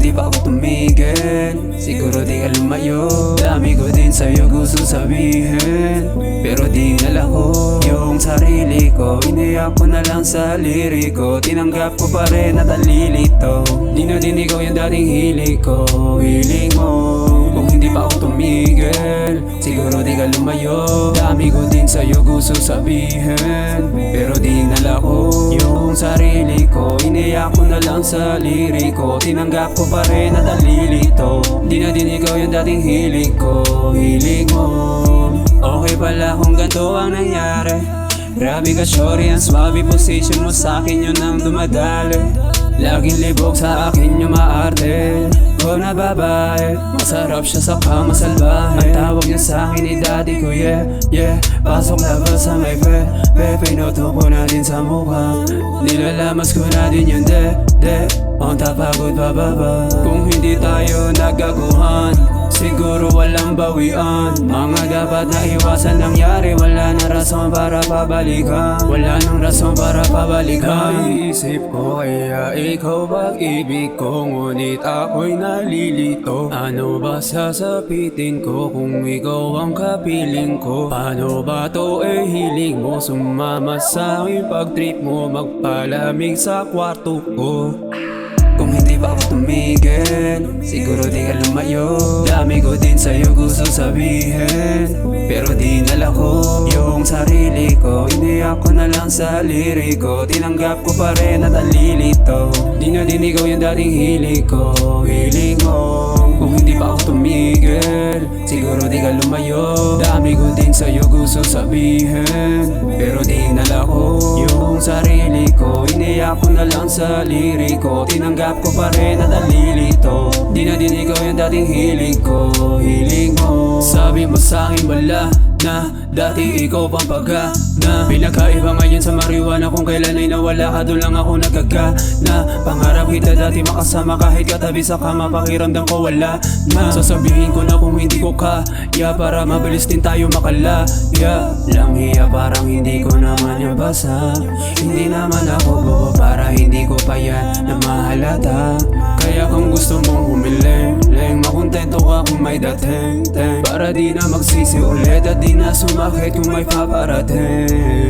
hindi pa ako tumigil, siguro di ka lumayo. Dami ko din sa'yo gusto sabihin, pero di nalako yung sarili ko. Iniyak ko na lang sa liriko, tinanggap ko pa rin at alilito. Di na din ikaw yung dating hilig ko, hiling mo. Kung hindi pa ako tumigil, siguro di ka lumayo. Dami ko din sa'yo gusto sabihin, pero di nalako yung sarili ko. Iniyak ko na lang sa liriko, tinanggap ko pa rin at alilito. Di na din ikaw yung dating hilig ko, hiling mo. Okay pala kung ganito ang nangyari. Grabe ka shorty, ang swabe position mo sa'kin, yun ang dumadali. Laging libog sa akin yung maarte ko na babae, masarap siya sa kama salbahe. Ang tawag niya sa'kin ni daddy ko, yeah, yeah. Pasok na ba sa may pinuto ko na din sa mukha. Nilalamas ko na din yung de on top pagod bababa. Kung hindi tayo nagaguhan, siguro walang bawian. Mga dapat na iwasan nangyari, wala na rason para pabalikan. Wala nang rason para pabalikan. Iisip ko kaya ikaw pag-ibig ko, ngunit ako'y nalilito. Ano ba sasapitin ko kung ikaw ang kapiling ko? Paano ba to hiling mo? Sumama sa akin pag trip mo, magpalamig sa kwarto ko. Kung hindi pa ako tumigil, siguro di ka lumayo. Dami ko din sa'yo gusto sabihin, pero di nalako yung sarili ko. Iniyak ko na lang sa liriko, tinanggap ko pa rin at alilito. Di na din ikaw yung dating hilig ko, hiling mo. Kung hindi pa ako tumigil, siguro di ka lumayo. Dami ko din sa'yo gusto sabihin, pero di nalako yung sarili ko. Iniyak ko na lang sa liriko, tinanggap ko pa rin at alilito. Di na din ikaw yung dating hilig ko, hiling mo. Sabi mo sa'kin wala na, dati ikaw pang paga na. Pinagkaiba ngayon sa marijuana, kung kailan ay nawala ka doon lang ako nagkagana. Pangarap kita dati makasama kahit katabi sa kama, pakiramdam ko wala na. Sasabihin ko na kung hindi ko kaya, para mabilis din tayo makalaya. Lang hiya parang hindi ko naman yung basa. Hindi naman ako bobo para hindi ko pa yan na mahalata. Kaya kung gusto mong humiling, makontento ka kung may dating, para di na magsisi ulit at di na sumakit kung may paparating.